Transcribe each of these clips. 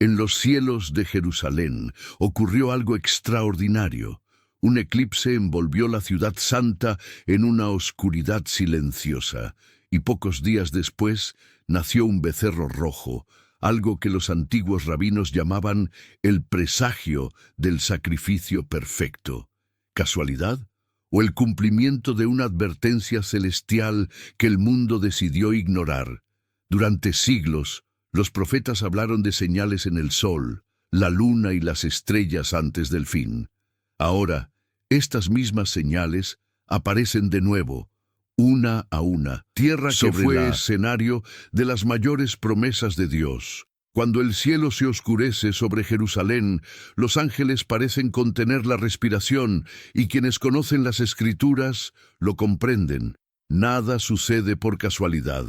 En los cielos de Jerusalén ocurrió algo extraordinario. Un eclipse envolvió la ciudad santa en una oscuridad silenciosa, y pocos días después nació un becerro rojo, algo que los antiguos rabinos llamaban el presagio del sacrificio perfecto. ¿Casualidad? ¿O el cumplimiento de una advertencia celestial que el mundo decidió ignorar? Durante siglos, los profetas hablaron de señales en el sol, la luna y las estrellas antes del fin. Ahora, estas mismas señales aparecen de nuevo, una a una. Tierra que fue escenario de las mayores promesas de Dios. Cuando el cielo se oscurece sobre Jerusalén, los ángeles parecen contener la respiración, y quienes conocen las Escrituras lo comprenden. Nada sucede por casualidad.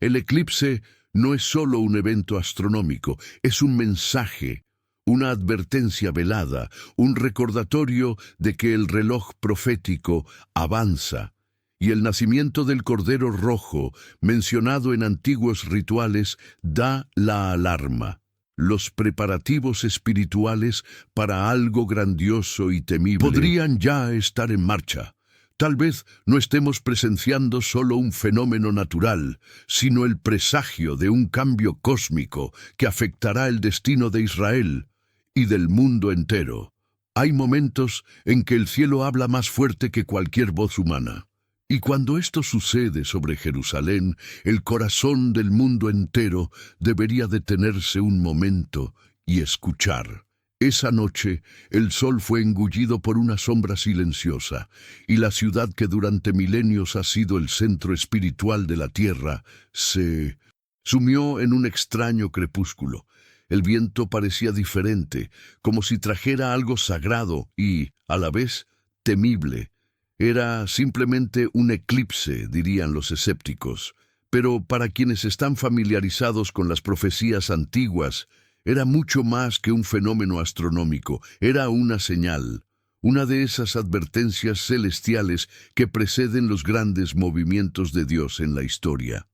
El eclipse no es solo un evento astronómico, es un mensaje, una advertencia velada, un recordatorio de que el reloj profético avanza, y el nacimiento del Cordero Rojo, mencionado en antiguos rituales, da la alarma. Los preparativos espirituales para algo grandioso y temible podrían ya estar en marcha. Tal vez no estemos presenciando solo un fenómeno natural, sino el presagio de un cambio cósmico que afectará el destino de Israel y del mundo entero. Hay momentos en que el cielo habla más fuerte que cualquier voz humana. Y cuando esto sucede sobre Jerusalén, el corazón del mundo entero debería detenerse un momento y escuchar. Esa noche, el sol fue engullido por una sombra silenciosa, y la ciudad que durante milenios ha sido el centro espiritual de la tierra, se sumió en un extraño crepúsculo. El viento parecía diferente, como si trajera algo sagrado y, a la vez, temible. Era simplemente un eclipse, dirían los escépticos, pero para quienes están familiarizados con las profecías antiguas, era mucho más que un fenómeno astronómico, era una señal, una de esas advertencias celestiales que preceden los grandes movimientos de Dios en la historia.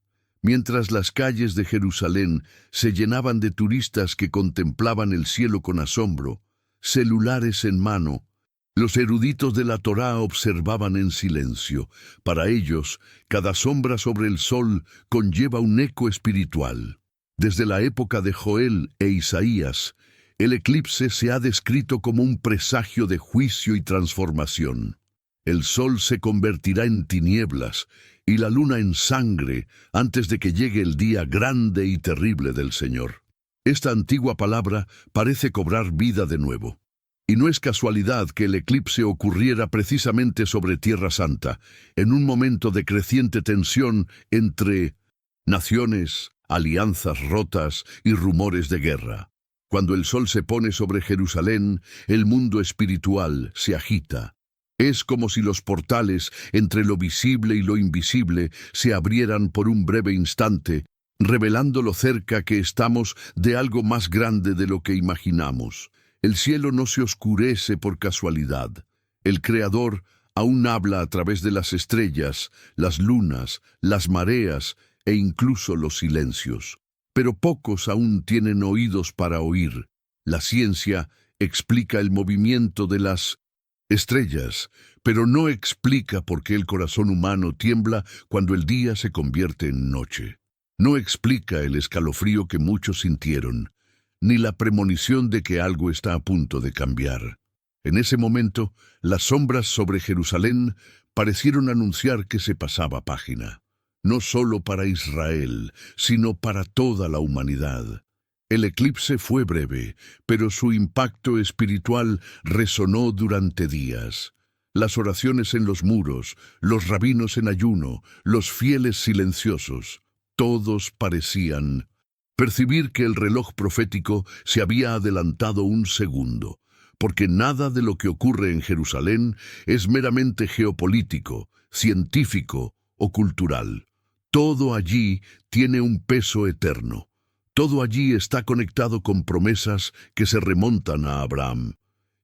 Mientras las calles de Jerusalén se llenaban de turistas que contemplaban el cielo con asombro, celulares en mano, los eruditos de la Torá observaban en silencio. Para ellos, cada sombra sobre el sol conlleva un eco espiritual. Desde la época de Joel e Isaías, el eclipse se ha descrito como un presagio de juicio y transformación. El sol se convertirá en tinieblas y la luna en sangre antes de que llegue el día grande y terrible del Señor. Esta antigua palabra parece cobrar vida de nuevo. Y no es casualidad que el eclipse ocurriera precisamente sobre Tierra Santa, en un momento de creciente tensión entre naciones, alianzas rotas y rumores de guerra. Cuando el sol se pone sobre Jerusalén, el mundo espiritual se agita. Es como si los portales entre lo visible y lo invisible se abrieran por un breve instante, revelando lo cerca que estamos de algo más grande de lo que imaginamos. El cielo no se oscurece por casualidad. El Creador aún habla a través de las estrellas, las lunas, las mareas e incluso los silencios. Pero pocos aún tienen oídos para oír. La ciencia explica el movimiento de las estrellas, pero no explica por qué el corazón humano tiembla cuando el día se convierte en noche. No explica el escalofrío que muchos sintieron, ni la premonición de que algo está a punto de cambiar. En ese momento, las sombras sobre Jerusalén parecieron anunciar que se pasaba página, no solo para Israel, sino para toda la humanidad. El eclipse fue breve, pero su impacto espiritual resonó durante días. Las oraciones en los muros, los rabinos en ayuno, los fieles silenciosos, todos parecían percibir que el reloj profético se había adelantado un segundo, porque nada de lo que ocurre en Jerusalén es meramente geopolítico, científico o cultural. Todo allí tiene un peso eterno. Todo allí está conectado con promesas que se remontan a Abraham.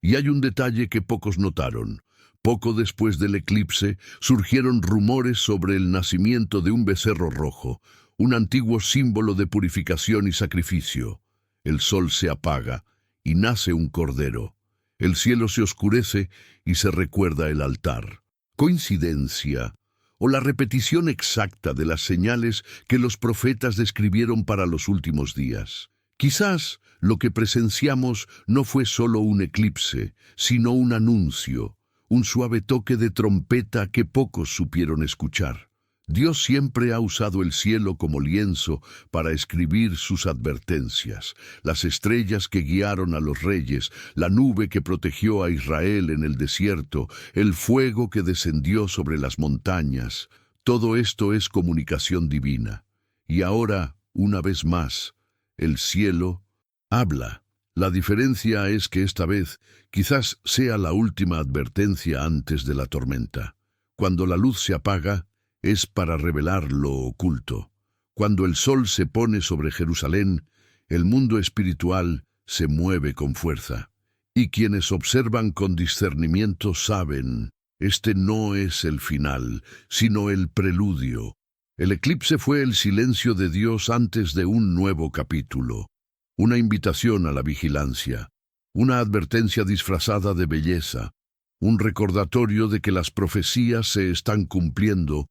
Y hay un detalle que pocos notaron. Poco después del eclipse surgieron rumores sobre el nacimiento de un becerro rojo, un antiguo símbolo de purificación y sacrificio. El sol se apaga y nace un cordero. El cielo se oscurece y se recuerda el altar. ¿Coincidencia o la repetición exacta de las señales que los profetas describieron para los últimos días? Quizás lo que presenciamos no fue solo un eclipse, sino un anuncio, un suave toque de trompeta que pocos supieron escuchar. Dios siempre ha usado el cielo como lienzo para escribir sus advertencias. Las estrellas que guiaron a los reyes, la nube que protegió a Israel en el desierto, el fuego que descendió sobre las montañas. Todo esto es comunicación divina. Y ahora, una vez más, el cielo habla. La diferencia es que esta vez quizás sea la última advertencia antes de la tormenta. Cuando la luz se apaga, es para revelar lo oculto. Cuando el sol se pone sobre Jerusalén, el mundo espiritual se mueve con fuerza. Y quienes observan con discernimiento saben, este no es el final, sino el preludio. El eclipse fue el silencio de Dios antes de un nuevo capítulo. Una invitación a la vigilancia, una advertencia disfrazada de belleza, un recordatorio de que las profecías se están cumpliendo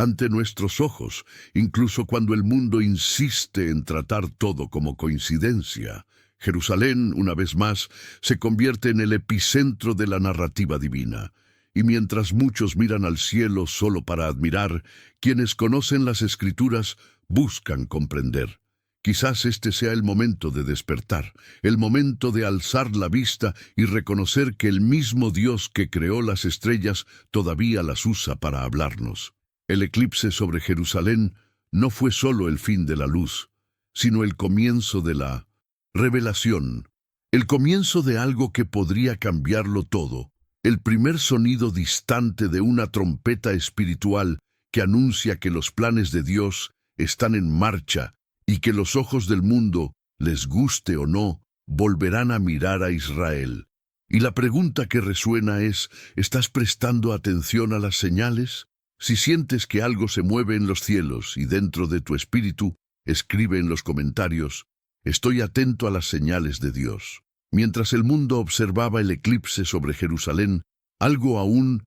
ante nuestros ojos, incluso cuando el mundo insiste en tratar todo como coincidencia. Jerusalén, una vez más, se convierte en el epicentro de la narrativa divina. Y mientras muchos miran al cielo solo para admirar, quienes conocen las Escrituras buscan comprender. Quizás este sea el momento de despertar, el momento de alzar la vista y reconocer que el mismo Dios que creó las estrellas todavía las usa para hablarnos. El eclipse sobre Jerusalén no fue solo el fin de la luz, sino el comienzo de la revelación, el comienzo de algo que podría cambiarlo todo, el primer sonido distante de una trompeta espiritual que anuncia que los planes de Dios están en marcha y que los ojos del mundo, les guste o no, volverán a mirar a Israel. Y la pregunta que resuena es, ¿estás prestando atención a las señales? Si sientes que algo se mueve en los cielos y dentro de tu espíritu, escribe en los comentarios, estoy atento a las señales de Dios. Mientras el mundo observaba el eclipse sobre Jerusalén, algo aún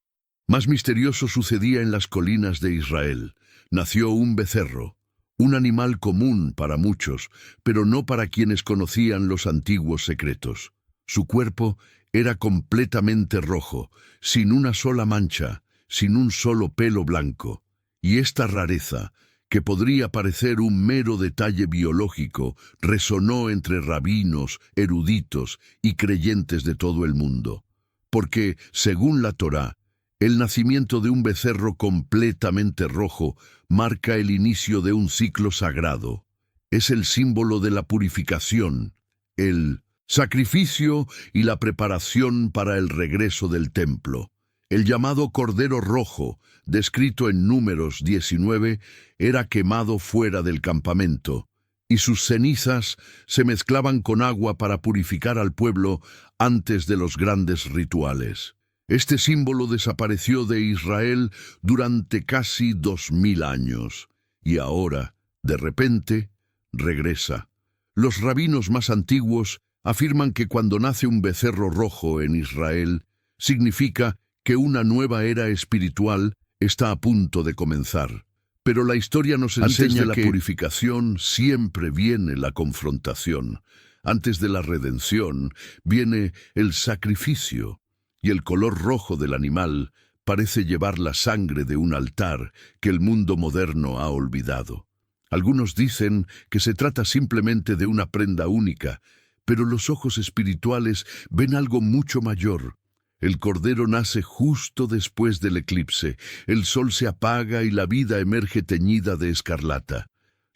más misterioso sucedía en las colinas de Israel. Nació un becerro, un animal común para muchos, pero no para quienes conocían los antiguos secretos. Su cuerpo era completamente rojo, sin una sola mancha, sin un solo pelo blanco, y esta rareza, que podría parecer un mero detalle biológico, resonó entre rabinos, eruditos y creyentes de todo el mundo. Porque, según la Torá, el nacimiento de un becerro completamente rojo marca el inicio de un ciclo sagrado. Es el símbolo de la purificación, el sacrificio y la preparación para el regreso del templo. El llamado Cordero Rojo, descrito en Números 19, era quemado fuera del campamento, y sus cenizas se mezclaban con agua para purificar al pueblo antes de los grandes rituales. Este símbolo desapareció de Israel durante casi 2000 años, y ahora, de repente, regresa. Los rabinos más antiguos afirman que cuando nace un becerro rojo en Israel, significa que una nueva era espiritual está a punto de comenzar. Pero la historia nos enseña que la purificación siempre viene la confrontación. Antes de la redención viene el sacrificio, y el color rojo del animal parece llevar la sangre de un altar que el mundo moderno ha olvidado. Algunos dicen que se trata simplemente de una prenda única, pero los ojos espirituales ven algo mucho mayor. El Cordero nace justo después del eclipse, el sol se apaga y la vida emerge teñida de escarlata.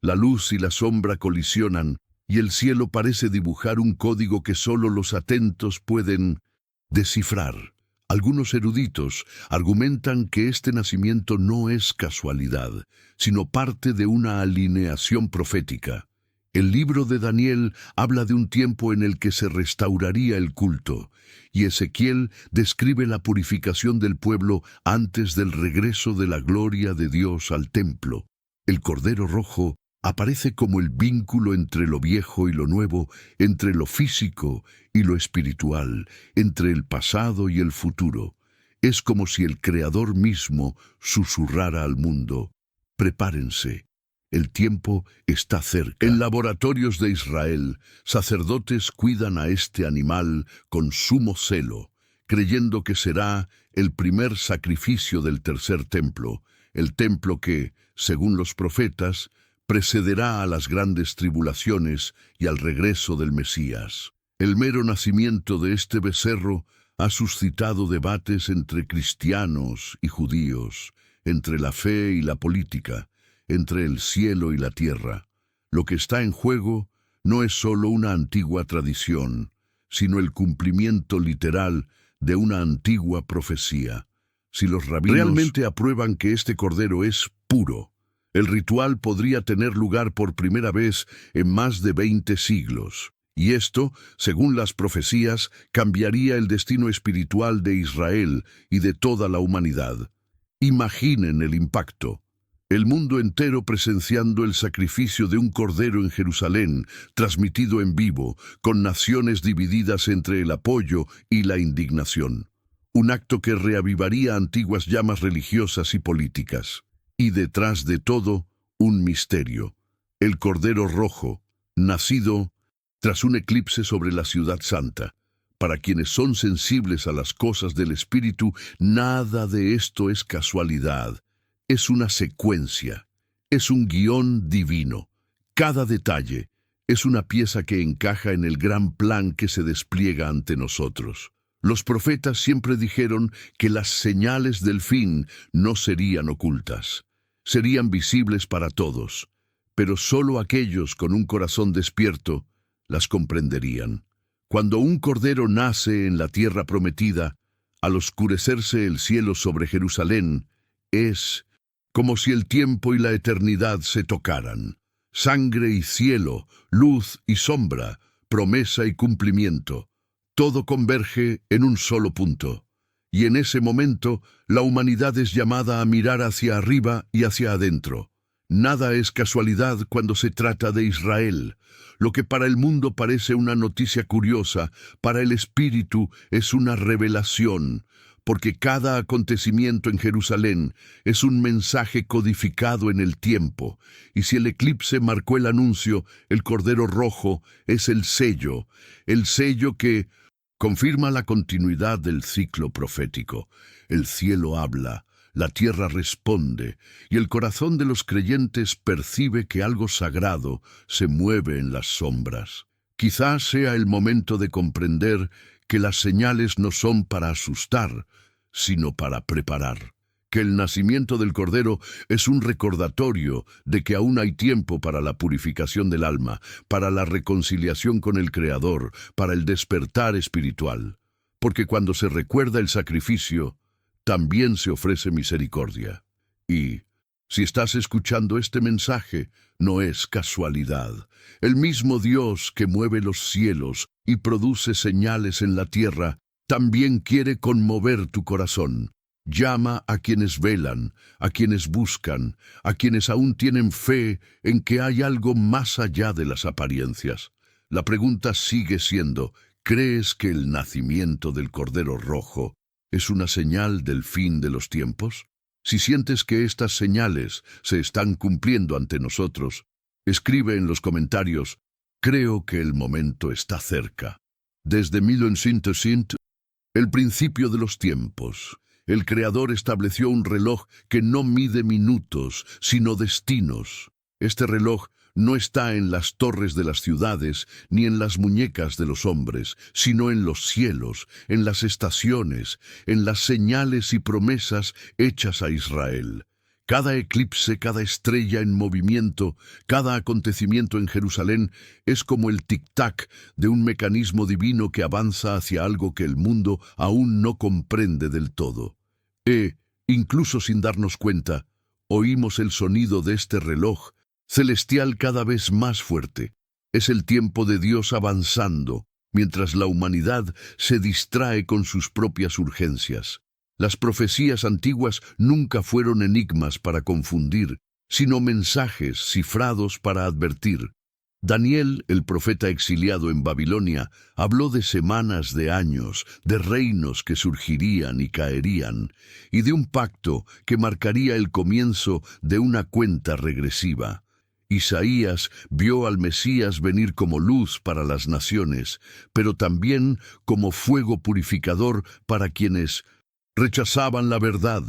La luz y la sombra colisionan, y el cielo parece dibujar un código que solo los atentos pueden descifrar. Algunos eruditos argumentan que este nacimiento no es casualidad, sino parte de una alineación profética. El libro de Daniel habla de un tiempo en el que se restauraría el culto, y Ezequiel describe la purificación del pueblo antes del regreso de la gloria de Dios al templo. El Cordero Rojo Aparece como el vínculo entre lo viejo y lo nuevo, entre lo físico y lo espiritual, entre el pasado y el futuro. Es como si el Creador mismo susurrara al mundo: prepárense, el tiempo está cerca. En laboratorios de Israel, sacerdotes cuidan a este animal con sumo celo, creyendo que será el primer sacrificio del tercer templo, el templo que, según los profetas, precederá a las grandes tribulaciones y al regreso del Mesías. El mero nacimiento de este becerro ha suscitado debates entre cristianos y judíos, entre la fe y la política, entre el cielo y la tierra. Lo que está en juego no es solo una antigua tradición, sino el cumplimiento literal de una antigua profecía. Si los rabinos realmente aprueban que este cordero es puro, el ritual podría tener lugar por primera vez en más de 20 siglos. Y esto, según las profecías, cambiaría el destino espiritual de Israel y de toda la humanidad. Imaginen el impacto. El mundo entero presenciando el sacrificio de un cordero en Jerusalén, transmitido en vivo, con naciones divididas entre el apoyo y la indignación. Un acto que reavivaría antiguas llamas religiosas y políticas. Y detrás de todo, un misterio. El Cordero Rojo, nacido tras un eclipse sobre la ciudad santa. Para quienes son sensibles a las cosas del Espíritu, nada de esto es casualidad. Es una secuencia, es un guión divino. Cada detalle es una pieza que encaja en el gran plan que se despliega ante nosotros. Los profetas siempre dijeron que las señales del fin no serían ocultas. Serían visibles para todos, pero solo aquellos con un corazón despierto las comprenderían. Cuando un cordero nace en la tierra prometida, al oscurecerse el cielo sobre Jerusalén, es como si el tiempo y la eternidad se tocaran. Sangre y cielo, luz y sombra, promesa y cumplimiento, todo converge en un solo punto. Y en ese momento, la humanidad es llamada a mirar hacia arriba y hacia adentro. Nada es casualidad cuando se trata de Israel. Lo que para el mundo parece una noticia curiosa, para el Espíritu es una revelación, porque cada acontecimiento en Jerusalén es un mensaje codificado en el tiempo, y si el eclipse marcó el anuncio, el Cordero Rojo es el sello que confirma la continuidad del ciclo profético. El cielo habla, la tierra responde, y el corazón de los creyentes percibe que algo sagrado se mueve en las sombras. Quizás sea el momento de comprender que las señales no son para asustar, sino para preparar. Que el nacimiento del Cordero es un recordatorio de que aún hay tiempo para la purificación del alma, para la reconciliación con el Creador, para el despertar espiritual. Porque cuando se recuerda el sacrificio, también se ofrece misericordia. Y, si estás escuchando este mensaje, no es casualidad. El mismo Dios que mueve los cielos y produce señales en la tierra, también quiere conmover tu corazón. Llama a quienes velan, a quienes buscan, a quienes aún tienen fe en que hay algo más allá de las apariencias. La pregunta sigue siendo: ¿crees que el nacimiento del Cordero Rojo es una señal del fin de los tiempos? Si sientes que estas señales se están cumpliendo ante nosotros, escribe en los comentarios: creo que el momento está cerca. Desde 1900, el principio de los tiempos, el Creador estableció un reloj que no mide minutos, sino destinos. Este reloj no está en las torres de las ciudades ni en las muñecas de los hombres, sino en los cielos, en las estaciones, en las señales y promesas hechas a Israel. Cada eclipse, cada estrella en movimiento, cada acontecimiento en Jerusalén es como el tic-tac de un mecanismo divino que avanza hacia algo que el mundo aún no comprende del todo. Incluso sin darnos cuenta, oímos el sonido de este reloj celestial cada vez más fuerte. Es el tiempo de Dios avanzando, mientras la humanidad se distrae con sus propias urgencias. Las profecías antiguas nunca fueron enigmas para confundir, sino mensajes cifrados para advertir. Daniel, el profeta exiliado en Babilonia, habló de semanas, de años, de reinos que surgirían y caerían, y de un pacto que marcaría el comienzo de una cuenta regresiva. Isaías vio al Mesías venir como luz para las naciones, pero también como fuego purificador para quienes rechazaban la verdad.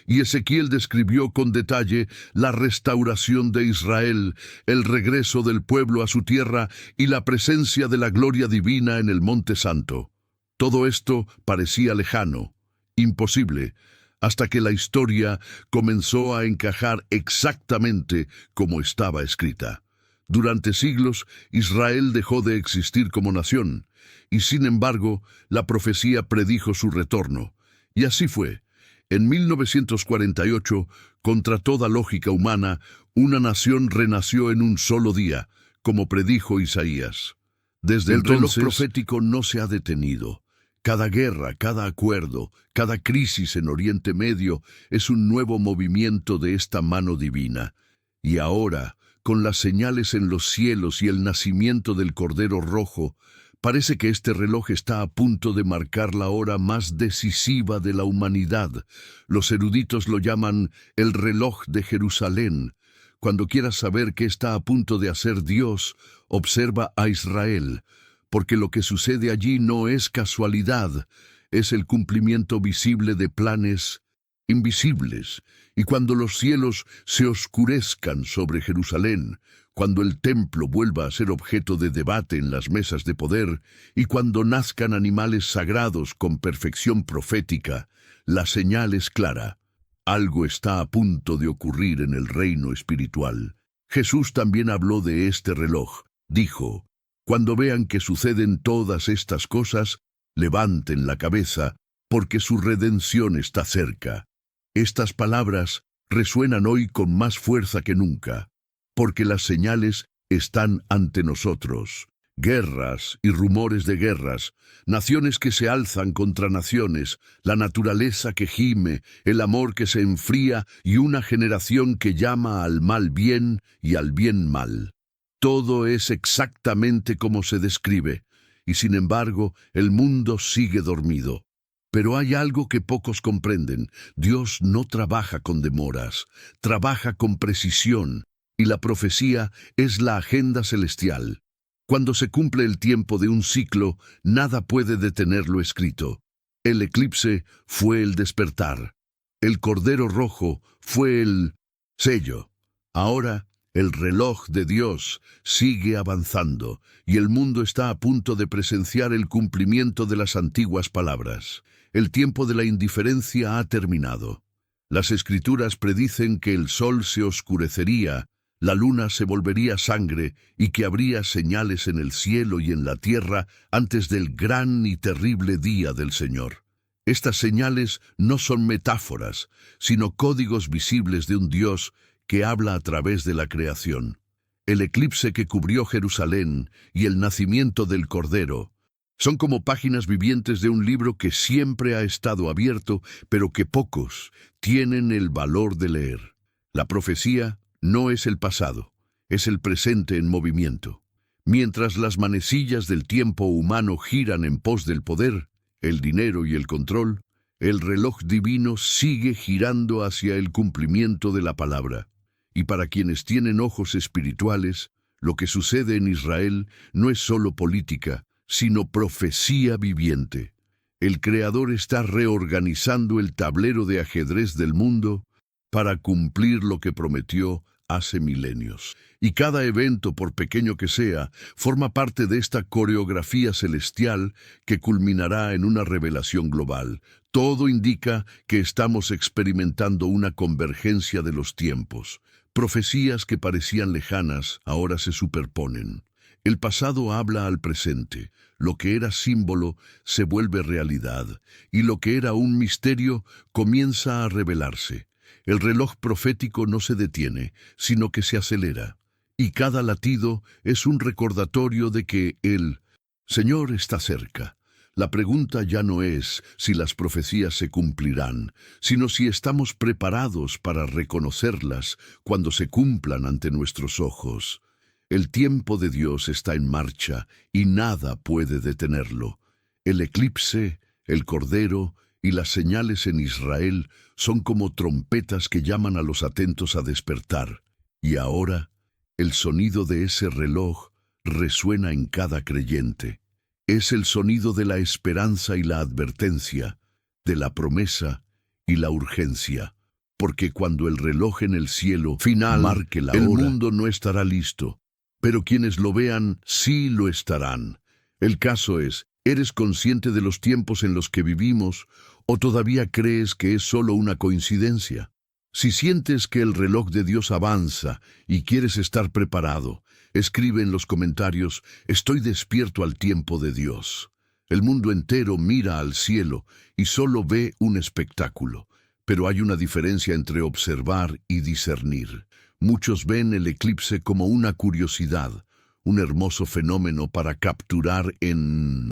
Y Ezequiel describió con detalle la restauración de Israel, el regreso del pueblo a su tierra y la presencia de la gloria divina en el Monte Santo. Todo esto parecía lejano, imposible, hasta que la historia comenzó a encajar exactamente como estaba escrita. Durante siglos, Israel dejó de existir como nación, y sin embargo, la profecía predijo su retorno. Y así fue. En 1948, contra toda lógica humana, una nación renació en un solo día, como predijo Isaías. Desde entonces, el reloj profético no se ha detenido. Cada guerra, cada acuerdo, cada crisis en Oriente Medio es un nuevo movimiento de esta mano divina. Y ahora, con las señales en los cielos y el nacimiento del Cordero Rojo, parece que este reloj está a punto de marcar la hora más decisiva de la humanidad. Los eruditos lo llaman el reloj de Jerusalén. Cuando quieras saber qué está a punto de hacer Dios, observa a Israel, porque lo que sucede allí no es casualidad, es el cumplimiento visible de planes invisibles. Y cuando los cielos se oscurezcan sobre Jerusalén, cuando el templo vuelva a ser objeto de debate en las mesas de poder, y cuando nazcan animales sagrados con perfección profética, la señal es clara. Algo está a punto de ocurrir en el reino espiritual. Jesús también habló de este reloj. Dijo: cuando vean que suceden todas estas cosas, levanten la cabeza, porque su redención está cerca. Estas palabras resuenan hoy con más fuerza que nunca, porque las señales están ante nosotros. Guerras y rumores de guerras, naciones que se alzan contra naciones, la naturaleza que gime, el amor que se enfría y una generación que llama al mal bien y al bien mal. Todo es exactamente como se describe, y sin embargo el mundo sigue dormido. Pero hay algo que pocos comprenden. Dios no trabaja con demoras, trabaja con precisión, y la profecía es la agenda celestial. Cuando se cumple el tiempo de un ciclo, nada puede detener lo escrito. El eclipse fue el despertar. El Cordero Rojo fue el sello. Ahora, el reloj de Dios sigue avanzando, y el mundo está a punto de presenciar el cumplimiento de las antiguas palabras. El tiempo de la indiferencia ha terminado. Las Escrituras predicen que el sol se oscurecería, la luna se volvería sangre y que habría señales en el cielo y en la tierra antes del gran y terrible día del Señor. Estas señales no son metáforas, sino códigos visibles de un Dios que habla a través de la creación. El eclipse que cubrió Jerusalén y el nacimiento del Cordero son como páginas vivientes de un libro que siempre ha estado abierto, pero que pocos tienen el valor de leer. La profecía no es el pasado, es el presente en movimiento. Mientras las manecillas del tiempo humano giran en pos del poder, el dinero y el control, el reloj divino sigue girando hacia el cumplimiento de la palabra. Y para quienes tienen ojos espirituales, lo que sucede en Israel no es solo política, sino profecía viviente. El Creador está reorganizando el tablero de ajedrez del mundo para cumplir lo que prometió hace milenios. Y cada evento, por pequeño que sea, forma parte de esta coreografía celestial que culminará en una revelación global. Todo indica que estamos experimentando una convergencia de los tiempos. Profecías que parecían lejanas ahora se superponen. El pasado habla al presente. Lo que era símbolo se vuelve realidad, y lo que era un misterio comienza a revelarse. El reloj profético no se detiene, sino que se acelera, y cada latido es un recordatorio de que el Señor está cerca. La pregunta ya no es si las profecías se cumplirán, sino si estamos preparados para reconocerlas cuando se cumplan ante nuestros ojos. El tiempo de Dios está en marcha y nada puede detenerlo. El eclipse, el Cordero y las señales en Israel son como trompetas que llaman a los atentos a despertar. Y ahora, el sonido de ese reloj resuena en cada creyente. Es el sonido de la esperanza y la advertencia, de la promesa y la urgencia. Porque cuando el reloj en el cielo final marque la hora, el mundo no estará listo, pero quienes lo vean sí lo estarán. El caso es, ¿eres consciente de los tiempos en los que vivimos o todavía crees que es solo una coincidencia? Si sientes que el reloj de Dios avanza y quieres estar preparado, escribe en los comentarios: estoy despierto al tiempo de Dios. El mundo entero mira al cielo y solo ve un espectáculo, pero hay una diferencia entre observar y discernir. Muchos ven el eclipse como una curiosidad, un hermoso fenómeno para capturar en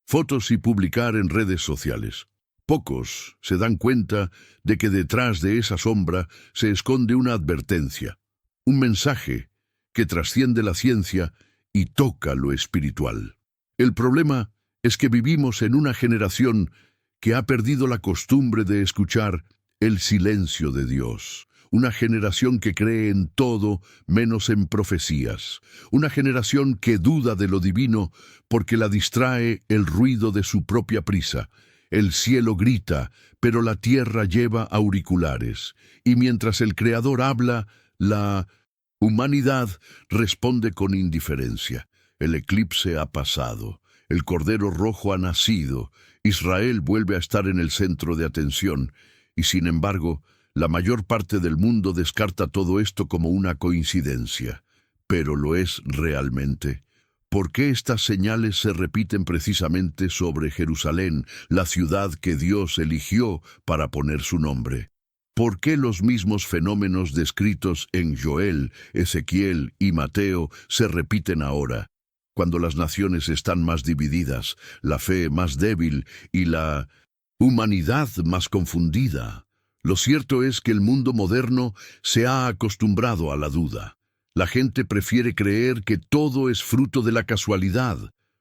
fotos y publicar en redes sociales. Pocos se dan cuenta de que detrás de esa sombra se esconde una advertencia, un mensaje que trasciende la ciencia y toca lo espiritual. El problema es que vivimos en una generación que ha perdido la costumbre de escuchar el silencio de Dios. Una generación que cree en todo menos en profecías. Una generación que duda de lo divino porque la distrae el ruido de su propia prisa. El cielo grita, pero la tierra lleva auriculares. Y mientras el Creador habla, la humanidad responde con indiferencia. El eclipse ha pasado. El Cordero Rojo ha nacido. Israel vuelve a estar en el centro de atención. Y sin embargo, la mayor parte del mundo descarta todo esto como una coincidencia. Pero ¿lo es realmente? ¿Por qué estas señales se repiten precisamente sobre Jerusalén, la ciudad que Dios eligió para poner su nombre? ¿Por qué los mismos fenómenos descritos en Joel, Ezequiel y Mateo se repiten ahora, cuando las naciones están más divididas, la fe más débil y la humanidad más confundida? Lo cierto es que el mundo moderno se ha acostumbrado a la duda. La gente prefiere creer que todo es fruto de la casualidad,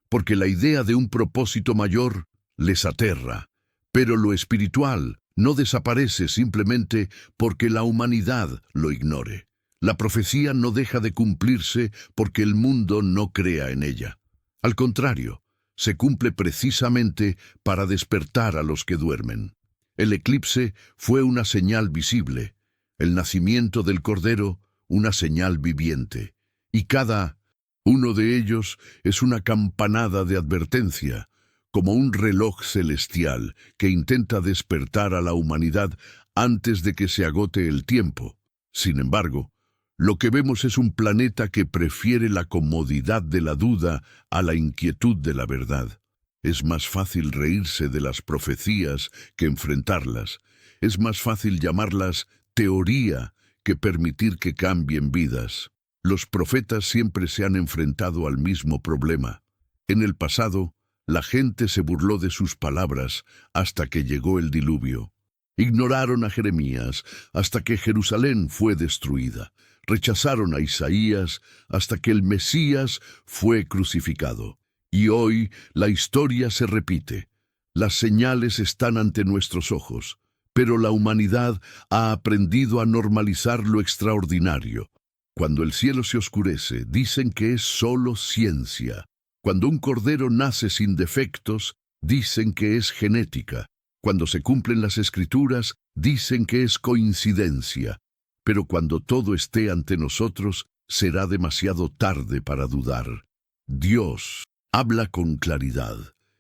porque la idea de un propósito mayor les aterra. Pero lo espiritual no desaparece simplemente porque la humanidad lo ignore. La profecía no deja de cumplirse porque el mundo no crea en ella. Al contrario, se cumple precisamente para despertar a los que duermen. El eclipse fue una señal visible, el nacimiento del Cordero una señal viviente, y cada uno de ellos es una campanada de advertencia, como un reloj celestial que intenta despertar a la humanidad antes de que se agote el tiempo. Sin embargo, lo que vemos es un planeta que prefiere la comodidad de la duda a la inquietud de la verdad. Es más fácil reírse de las profecías que enfrentarlas. Es más fácil llamarlas teoría que permitir que cambien vidas. Los profetas siempre se han enfrentado al mismo problema. En el pasado, la gente se burló de sus palabras hasta que llegó el diluvio. Ignoraron a Jeremías hasta que Jerusalén fue destruida. Rechazaron a Isaías hasta que el Mesías fue crucificado. Y hoy la historia se repite. Las señales están ante nuestros ojos. Pero la humanidad ha aprendido a normalizar lo extraordinario. Cuando el cielo se oscurece, dicen que es solo ciencia. Cuando un cordero nace sin defectos, dicen que es genética. Cuando se cumplen las escrituras, dicen que es coincidencia. Pero cuando todo esté ante nosotros, será demasiado tarde para dudar. Dios habla con claridad,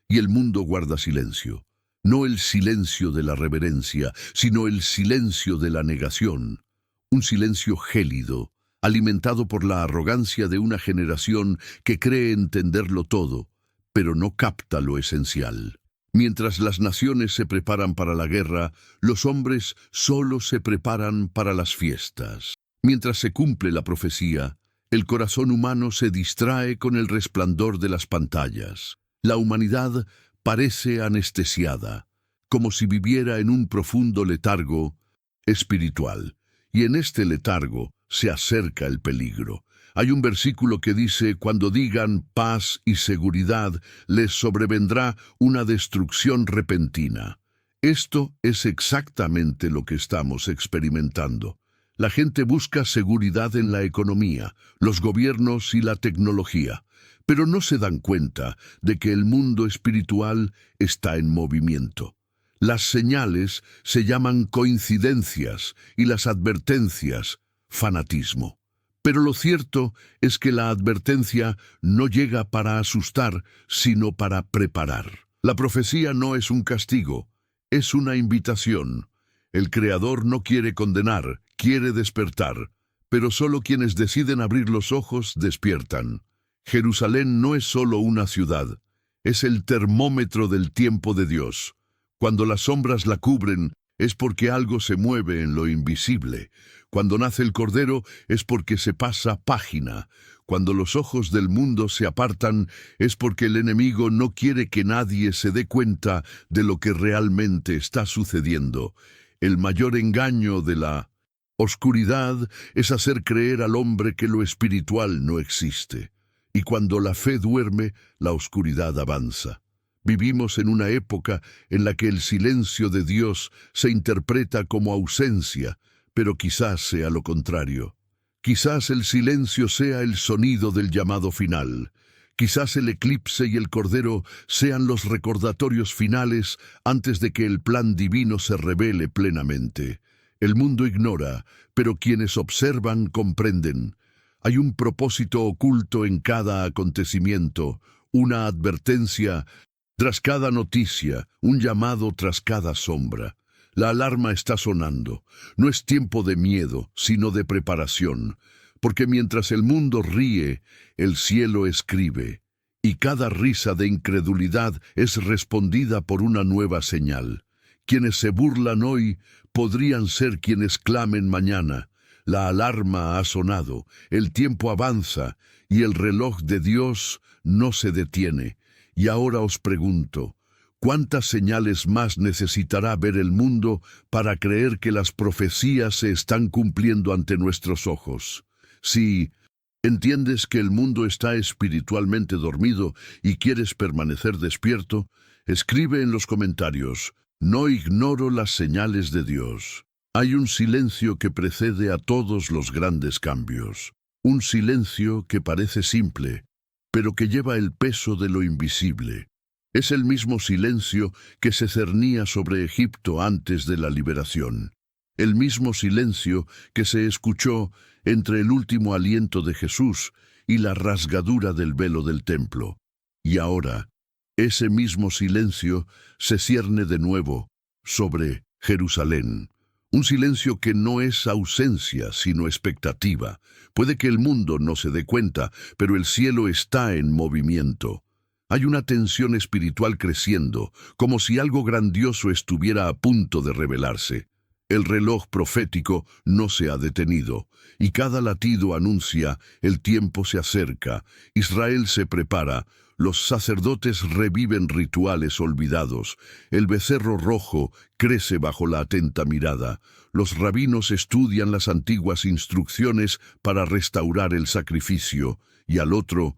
y el mundo guarda silencio. No el silencio de la reverencia, sino el silencio de la negación. Un silencio gélido, alimentado por la arrogancia de una generación que cree entenderlo todo, pero no capta lo esencial. Mientras las naciones se preparan para la guerra, los hombres solo se preparan para las fiestas. Mientras se cumple la profecía, el corazón humano se distrae con el resplandor de las pantallas. La humanidad parece anestesiada, como si viviera en un profundo letargo espiritual. Y en este letargo se acerca el peligro. Hay un versículo que dice: cuando digan paz y seguridad, les sobrevendrá una destrucción repentina. Esto es exactamente lo que estamos experimentando. La gente busca seguridad en la economía, los gobiernos y la tecnología, pero no se dan cuenta de que el mundo espiritual está en movimiento. Las señales se llaman coincidencias y las advertencias fanatismo. Pero lo cierto es que la advertencia no llega para asustar, sino para preparar. La profecía no es un castigo, es una invitación. El Creador no quiere condenar, quiere despertar, pero solo quienes deciden abrir los ojos despiertan. Jerusalén no es solo una ciudad, es el termómetro del tiempo de Dios. Cuando las sombras la cubren, es porque algo se mueve en lo invisible. Cuando nace el Cordero, es porque se pasa página. Cuando los ojos del mundo se apartan, es porque el enemigo no quiere que nadie se dé cuenta de lo que realmente está sucediendo. El mayor engaño de la oscuridad es hacer creer al hombre que lo espiritual no existe. Y cuando la fe duerme, la oscuridad avanza. Vivimos en una época en la que el silencio de Dios se interpreta como ausencia, pero quizás sea lo contrario. Quizás el silencio sea el sonido del llamado final. Quizás el eclipse y el Cordero sean los recordatorios finales antes de que el plan divino se revele plenamente. El mundo ignora, pero quienes observan comprenden. Hay un propósito oculto en cada acontecimiento, una advertencia tras cada noticia, un llamado tras cada sombra. La alarma está sonando. No es tiempo de miedo, sino de preparación. Porque mientras el mundo ríe, el cielo escribe. Y cada risa de incredulidad es respondida por una nueva señal. Quienes se burlan hoy podrían ser quienes clamen mañana. La alarma ha sonado, el tiempo avanza, y el reloj de Dios no se detiene. Y ahora os pregunto, ¿cuántas señales más necesitará ver el mundo para creer que las profecías se están cumpliendo ante nuestros ojos? Si entiendes que el mundo está espiritualmente dormido y quieres permanecer despierto, escribe en los comentarios: no ignoro las señales de Dios. Hay un silencio que precede a todos los grandes cambios. Un silencio que parece simple, pero que lleva el peso de lo invisible. Es el mismo silencio que se cernía sobre Egipto antes de la liberación. El mismo silencio que se escuchó entre el último aliento de Jesús y la rasgadura del velo del templo. Y ahora, ese mismo silencio se cierne de nuevo sobre Jerusalén. Un silencio que no es ausencia, sino expectativa. Puede que el mundo no se dé cuenta, pero el cielo está en movimiento. Hay una tensión espiritual creciendo, como si algo grandioso estuviera a punto de revelarse. El reloj profético no se ha detenido, y cada latido anuncia: el tiempo se acerca, Israel se prepara, los sacerdotes reviven rituales olvidados, el becerro rojo crece bajo la atenta mirada, los rabinos estudian las antiguas instrucciones para restaurar el sacrificio, y al otro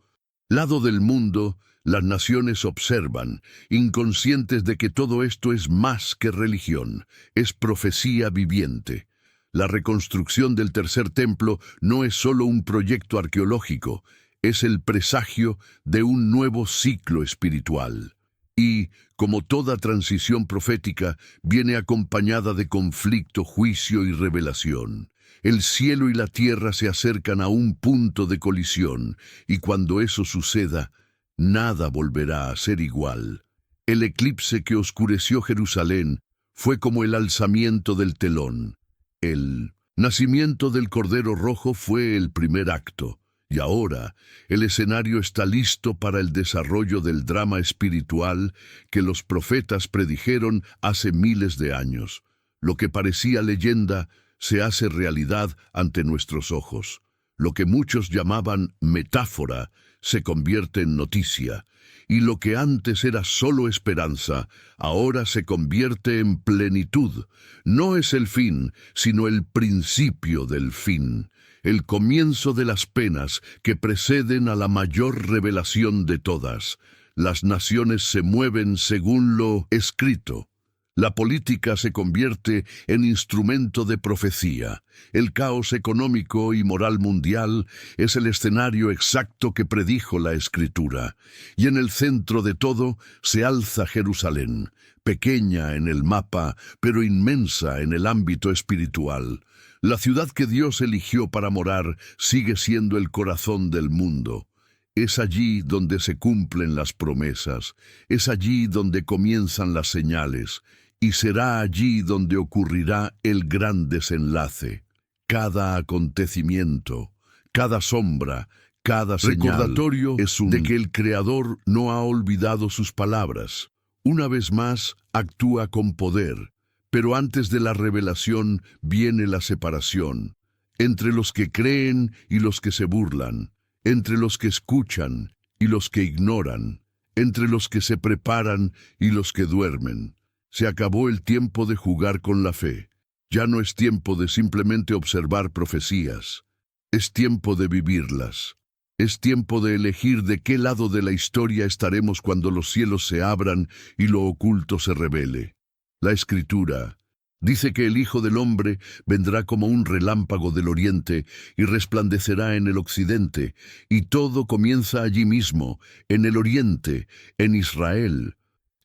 lado del mundo, las naciones observan, inconscientes de que todo esto es más que religión, es profecía viviente. La reconstrucción del tercer templo no es solo un proyecto arqueológico, es el presagio de un nuevo ciclo espiritual. Y, como toda transición profética, viene acompañada de conflicto, juicio y revelación. El cielo y la tierra se acercan a un punto de colisión, y cuando eso suceda, nada volverá a ser igual. El eclipse que oscureció Jerusalén fue como el alzamiento del telón. El nacimiento del Cordero Rojo fue el primer acto. Y ahora, el escenario está listo para el desarrollo del drama espiritual que los profetas predijeron hace miles de años. Lo que parecía leyenda se hace realidad ante nuestros ojos. Lo que muchos llamaban metáfora se convierte en noticia. y lo que antes era solo esperanza, ahora se convierte en plenitud. No es el fin, sino el principio del fin, el comienzo de las penas que preceden a la mayor revelación de todas. Las naciones se mueven según lo escrito. La política se convierte en instrumento de profecía. El caos económico y moral mundial es el escenario exacto que predijo la Escritura. Y en el centro de todo se alza Jerusalén, pequeña en el mapa, pero inmensa en el ámbito espiritual. La ciudad que Dios eligió para morar sigue siendo el corazón del mundo. Es allí donde se cumplen las promesas, es allí donde comienzan las señales, y será allí donde ocurrirá el gran desenlace. Cada acontecimiento, cada sombra, cada señal recordatorio es de que el Creador no ha olvidado sus palabras. Una vez más, actúa con poder, pero antes de la revelación viene la separación, entre los que creen y los que se burlan, entre los que escuchan y los que ignoran, entre los que se preparan y los que duermen. Se acabó el tiempo de jugar con la fe. Ya no es tiempo de simplemente observar profecías. Es tiempo de vivirlas. Es tiempo de elegir de qué lado de la historia estaremos cuando los cielos se abran y lo oculto se revele. La Escritura dice que el Hijo del Hombre vendrá como un relámpago del oriente y resplandecerá en el occidente, y todo comienza allí mismo, en el oriente, en Israel.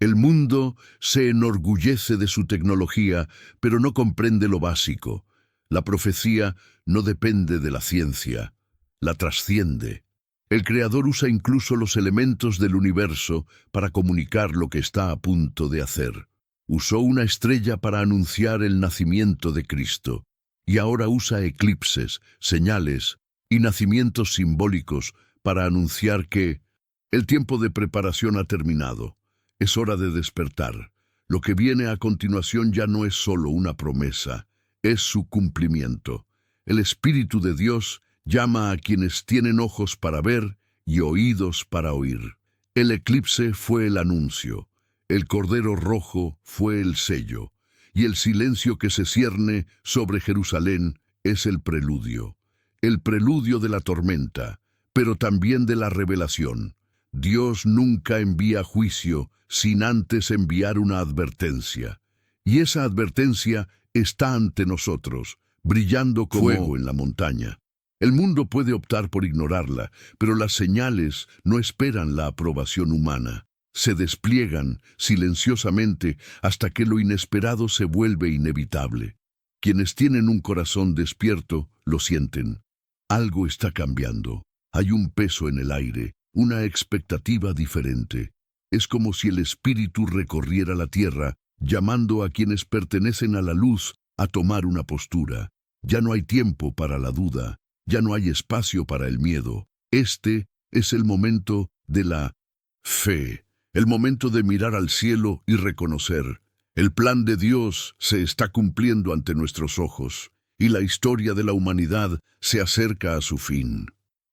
El mundo se enorgullece de su tecnología, pero no comprende lo básico. La profecía no depende de la ciencia, la trasciende. El Creador usa incluso los elementos del universo para comunicar lo que está a punto de hacer. Usó una estrella para anunciar el nacimiento de Cristo, y ahora usa eclipses, señales y nacimientos simbólicos para anunciar que el tiempo de preparación ha terminado. Es hora de despertar. Lo que viene a continuación ya no es solo una promesa, es su cumplimiento. El Espíritu de Dios llama a quienes tienen ojos para ver y oídos para oír. El eclipse fue el anuncio, el Cordero Rojo fue el sello, y el silencio que se cierne sobre Jerusalén es el preludio de la tormenta, pero también de la revelación. Dios nunca envía juicio sin antes enviar una advertencia. Y esa advertencia está ante nosotros, brillando como fuego en la montaña. El mundo puede optar por ignorarla, pero las señales no esperan la aprobación humana. Se despliegan silenciosamente hasta que lo inesperado se vuelve inevitable. Quienes tienen un corazón despierto lo sienten. Algo está cambiando. Hay un peso en el aire, una expectativa diferente. Es como si el Espíritu recorriera la tierra, llamando a quienes pertenecen a la luz a tomar una postura. Ya no hay tiempo para la duda, ya no hay espacio para el miedo. Este es el momento de la fe, el momento de mirar al cielo y reconocer: el plan de Dios se está cumpliendo ante nuestros ojos, y la historia de la humanidad se acerca a su fin.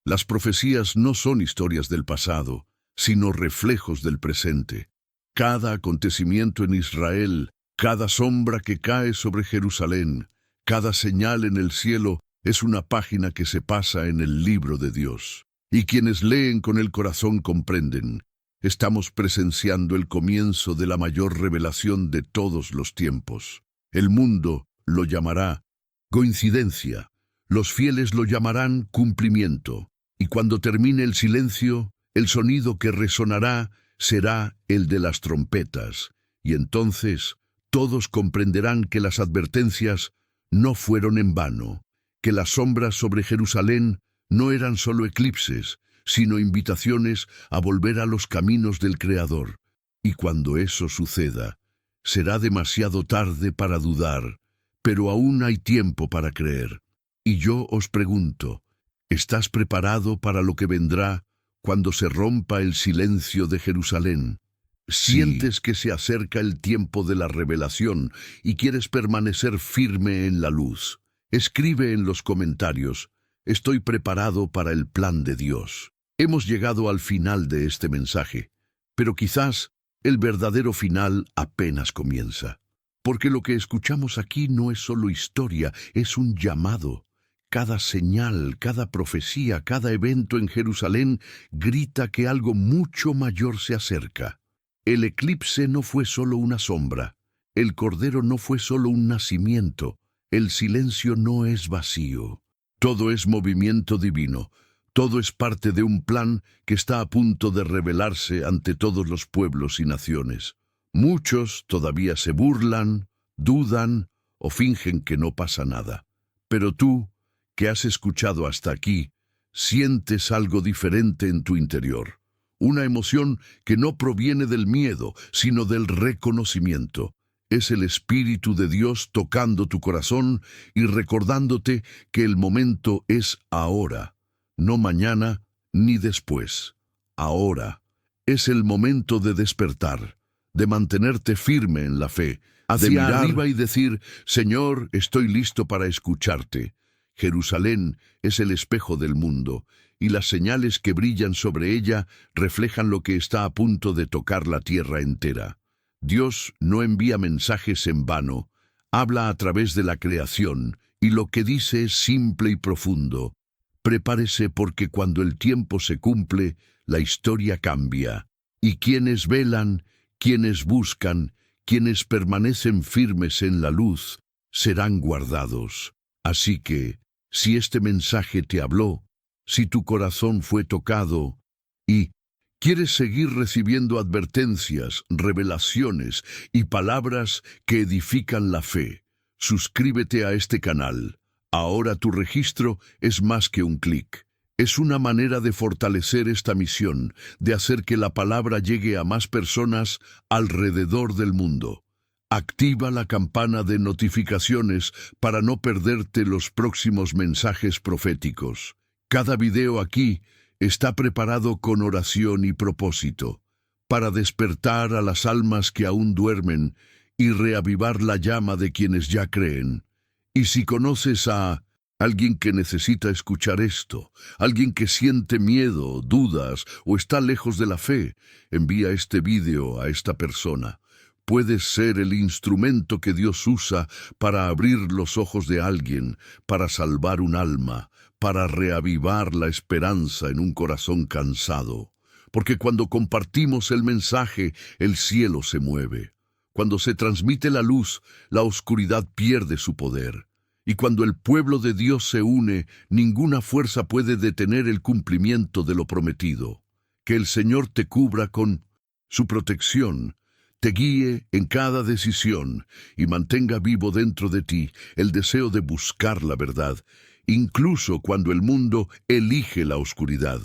Las profecías no son historias del pasado, sino reflejos del presente. Cada acontecimiento en Israel, cada sombra que cae sobre Jerusalén, cada señal en el cielo es una página que se pasa en el libro de Dios. Y quienes leen con el corazón comprenden. Estamos presenciando el comienzo de la mayor revelación de todos los tiempos. El mundo lo llamará coincidencia, los fieles lo llamarán cumplimiento. Y cuando termine el silencio, el sonido que resonará será el de las trompetas, y entonces todos comprenderán que las advertencias no fueron en vano, que las sombras sobre Jerusalén no eran solo eclipses, sino invitaciones a volver a los caminos del Creador. Y cuando eso suceda, será demasiado tarde para dudar, pero aún hay tiempo para creer. Y yo os pregunto, ¿estás preparado para lo que vendrá cuando se rompa el silencio de Jerusalén? ¿Sientes que se acerca el tiempo de la revelación y quieres permanecer firme en la luz? Escribe en los comentarios: estoy preparado para el plan de Dios. Hemos llegado al final de este mensaje. Pero quizás el verdadero final apenas comienza. Porque lo que escuchamos aquí no es solo historia, es un llamado. Cada señal, cada profecía, cada evento en Jerusalén grita que algo mucho mayor se acerca. El eclipse no fue solo una sombra. El Cordero no fue solo un nacimiento. El silencio no es vacío. Todo es movimiento divino. Todo es parte de un plan que está a punto de revelarse ante todos los pueblos y naciones. Muchos todavía se burlan, dudan o fingen que no pasa nada. Pero tú, que has escuchado hasta aquí, sientes algo diferente en tu interior. Una emoción que no proviene del miedo, sino del reconocimiento. Es el Espíritu de Dios tocando tu corazón y recordándote que el momento es ahora, no mañana ni después. Ahora es el momento de despertar, de mantenerte firme en la fe, de mirar arriba y decir: Señor, estoy listo para escucharte. Jerusalén es el espejo del mundo, y las señales que brillan sobre ella reflejan lo que está a punto de tocar la tierra entera. Dios no envía mensajes en vano, habla a través de la creación, y lo que dice es simple y profundo. Prepárese, porque cuando el tiempo se cumple, la historia cambia. Y quienes velan, quienes buscan, quienes permanecen firmes en la luz, serán guardados. Así que, si este mensaje te habló, si tu corazón fue tocado y quieres seguir recibiendo advertencias, revelaciones y palabras que edifican la fe, suscríbete a este canal. Ahora tu registro es más que un clic. Es una manera de fortalecer esta misión, de hacer que la palabra llegue a más personas alrededor del mundo. Activa la campana de notificaciones para no perderte los próximos mensajes proféticos. Cada video aquí está preparado con oración y propósito, para despertar a las almas que aún duermen y reavivar la llama de quienes ya creen. Y si conoces a alguien que necesita escuchar esto, alguien que siente miedo, dudas o está lejos de la fe, envía este video a esta persona. Puedes ser el instrumento que Dios usa para abrir los ojos de alguien, para salvar un alma, para reavivar la esperanza en un corazón cansado. Porque cuando compartimos el mensaje, el cielo se mueve. Cuando se transmite la luz, la oscuridad pierde su poder. Y cuando el pueblo de Dios se une, ninguna fuerza puede detener el cumplimiento de lo prometido. Que el Señor te cubra con su protección, te guíe en cada decisión y mantenga vivo dentro de ti el deseo de buscar la verdad, incluso cuando el mundo elige la oscuridad.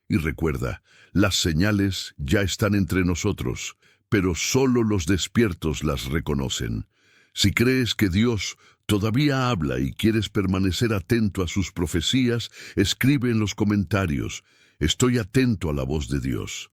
Y recuerda, las señales ya están entre nosotros, pero solo los despiertos las reconocen. Si crees que Dios todavía habla y quieres permanecer atento a sus profecías, escribe en los comentarios: estoy atento a la voz de Dios.